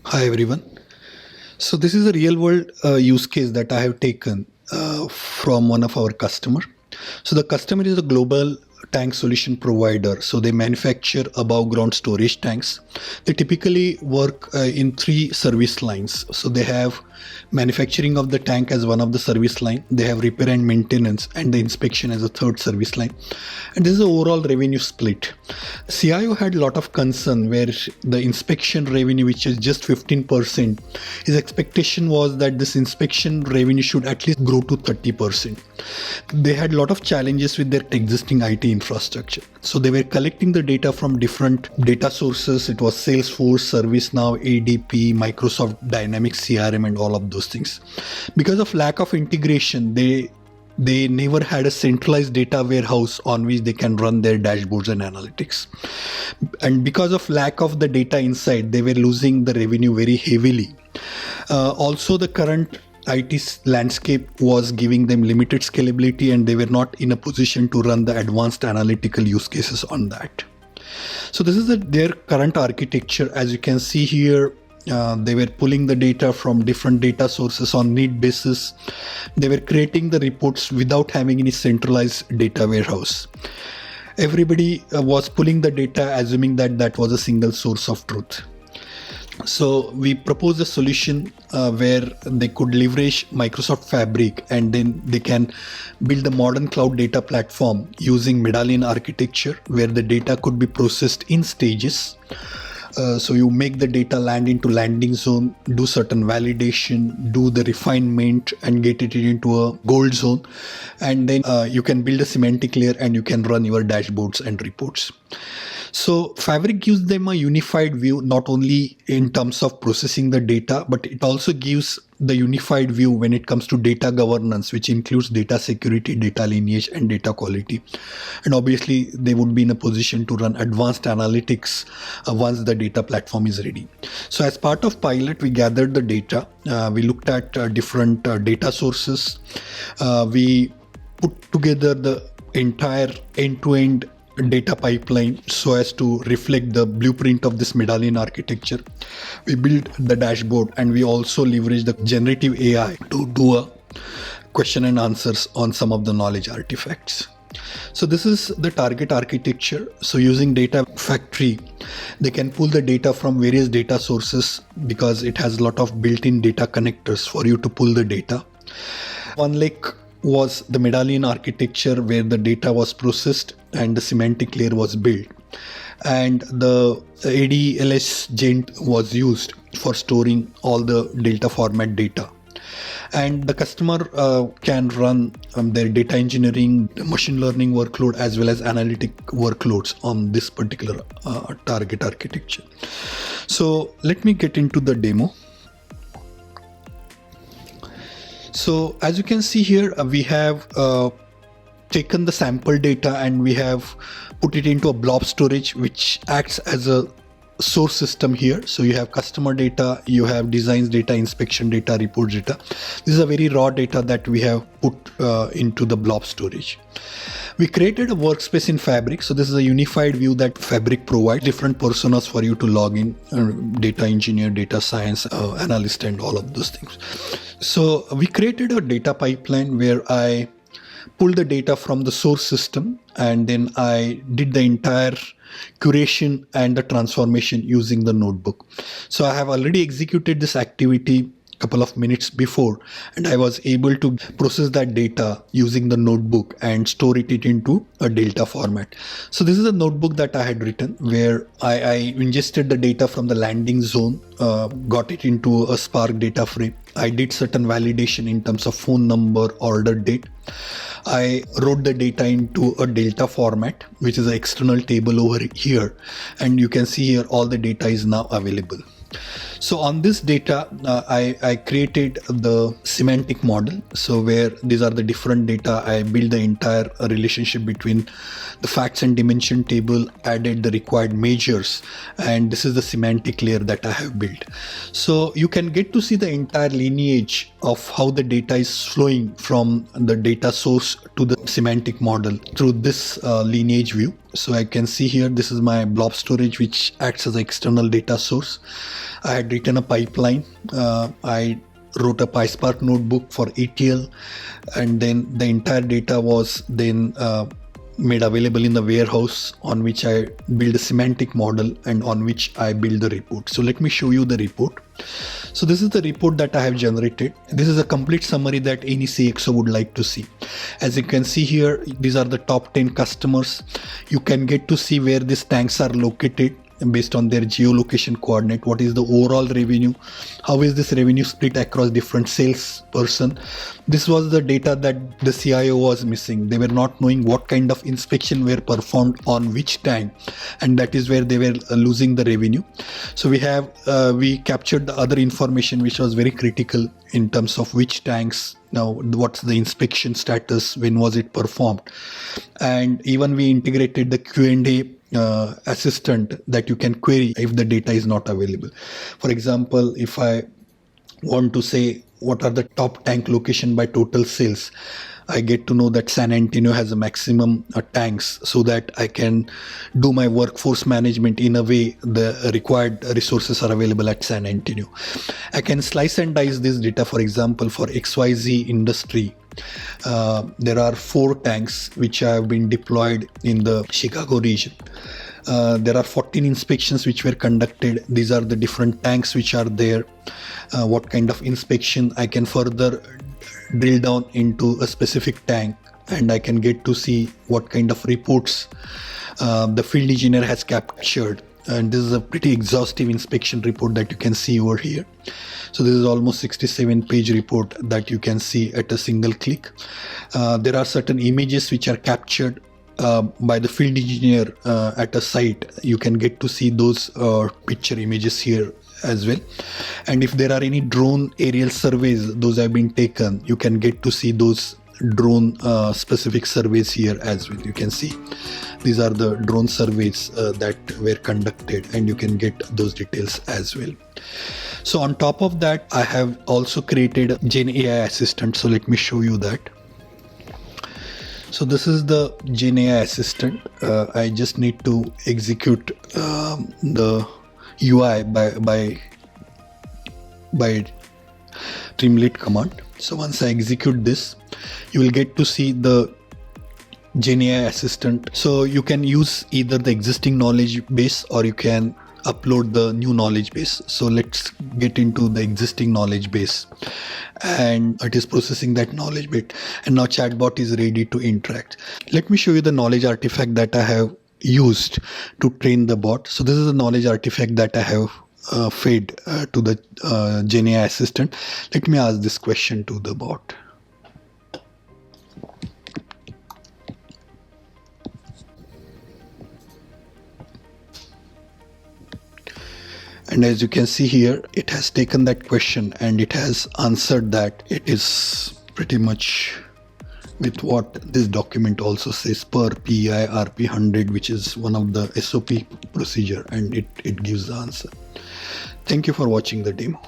Hi everyone. So this is a real world use case that I have taken from one of our customer. So the customer is a global tank solution provider. So they manufacture above ground storage tanks. They typically work in three service lines. So they have manufacturing of the tank as one of the service line. They have repair and maintenance and the inspection as a third service line. And this is the overall revenue split. CIO had a lot of concern where the inspection revenue, which is just 15%, his expectation was that this inspection revenue should at least grow to 30%. They had a lot of challenges with their existing IT infrastructure. So they were collecting the data from different data sources. It was Salesforce, ServiceNow, ADP, Microsoft Dynamics CRM, and all of those things. Because of lack of integration, they never had a centralized data warehouse on which they can run their dashboards and analytics. And because of lack of the data inside, they were losing the revenue very heavily. Also, the current IT landscape was giving them limited scalability, and they were not in a position to run the advanced analytical use cases on that. So this is their current architecture. As you can see here, they were pulling the data from different data sources on need basis. They were creating the reports without having any centralized data warehouse. Everybody was pulling the data assuming that that was a single source of truth. So we proposed a solution where they could leverage Microsoft Fabric, and then they can build a modern cloud data platform using Medallion architecture where the data could be processed in stages. So you make the data land into landing zone, do certain validation, do the refinement, and get it into a gold zone. And then you can build a semantic layer and you can run your dashboards and reports. So Fabric gives them a unified view, not only in terms of processing the data, but it also gives the unified view when it comes to data governance, which includes data security, data lineage, and data quality. And obviously, they would be in a position to run advanced analytics once the data platform is ready. So as part of pilot, we gathered the data. We looked at different data sources. We put together the entire end-to-end data pipeline so as to reflect the blueprint of this Medallion architecture. We built the dashboard, and we also leverage the generative AI to do a question and answers on some of the knowledge artifacts. So this is the target architecture. So using Data Factory, they can pull the data from various data sources because it has a lot of built-in data connectors for you to pull the data. One lake was the Medallion architecture where the data was processed and the semantic layer was built. And the ADLS gent was used for storing all the Delta format data. And the customer can run their data engineering, machine learning workload, as well as analytic workloads on this particular target architecture. So let me get into the demo. So as you can see here, we have taken the sample data and we have put it into a blob storage, which acts as a source system here. So you have customer data, you have designs data, inspection data, reports data. This is a very raw data that we have put into the blob storage. We created a workspace in Fabric. So this is a unified view that Fabric provides different personas for you to log in, data engineer, data science, analyst, and all of those things. So we created a data pipeline where I pulled the data from the source system, and then I did the entire curation and the transformation using the notebook. So I have already executed this activity couple of minutes before, and I was able to process that data using the notebook and store it into a Delta format. So this is a notebook that I had written where I ingested the data from the landing zone, got it into a Spark data frame. I did certain validation in terms of phone number, order date. I wrote the data into a Delta format, which is an external table over here. And you can see here all the data is now available. So on this data, I created the semantic model. So where these are the different data, I built the entire relationship between the facts and dimension table, added the required measures, and this is the semantic layer that I have built. So you can get to see the entire lineage of how the data is flowing from the data source to the semantic model through this lineage view. So I can see here, this is my blob storage, which acts as an external data source. I had had written a pipeline. I wrote a PySpark notebook for ETL, and then the entire data was then made available in the warehouse, on which I build a semantic model and on which I build the report. So let me show you the report. So this is the report that I have generated. This is a complete summary that any CXO would like to see. As you can see here, these are the top 10 customers. You can get to see where these tanks are located based on their geolocation coordinate. What is the overall revenue? How is this revenue split across different sales person? This was the data that the CIO was missing. They were not knowing what kind of inspection were performed on which tank, and that is where they were losing the revenue. So we captured the other information which was very critical in terms of which tanks, now what's the inspection status, when was it performed, and even we integrated the Q&A assistant that you can query if the data is not available. For example, if I want to say what are the top tank location by total sales, I get to know that San Antonio has a maximum tanks, so that I can do my workforce management in a way the required resources are available at San Antonio. I can slice and dice this data. For example, for XYZ industry, there are 4 tanks which have been deployed in the Chicago region. There are 14 inspections which were conducted. These are the different tanks which are there. What kind of inspection? I can further drill down into a specific tank, and I can get to see what kind of reports the field engineer has captured. And this is a pretty exhaustive inspection report that you can see over here. So this is almost 67-page report that you can see at a single click. There are certain images which are captured by the field engineer at a site. You can get to see those picture images here as well. And if there are any drone aerial surveys, those have been taken, you can get to see those drone specific surveys here as well. You can see these are the drone surveys that were conducted, and you can get those details as well. So on top of that, I have also created Gen AI assistant. So let me show you that. So this is the Gen AI assistant. I just need to execute the UI by Streamlit command. So once I execute this, you will get to see the Gen AI assistant. So you can use either the existing knowledge base or you can upload the new knowledge base. So let's get into the existing knowledge base, and it is processing that knowledge bit, and now chatbot is ready to interact. Let me show you the knowledge artifact that I have used to train the bot. So this is a knowledge artifact that I have fed to the Gen AI assistant. Let me ask this question to the bot. And as you can see here, it has taken that question and it has answered that. It is pretty much with what this document also says, per PI RP 100, which is one of the SOP procedure, and it gives the answer. Thank you for watching the demo.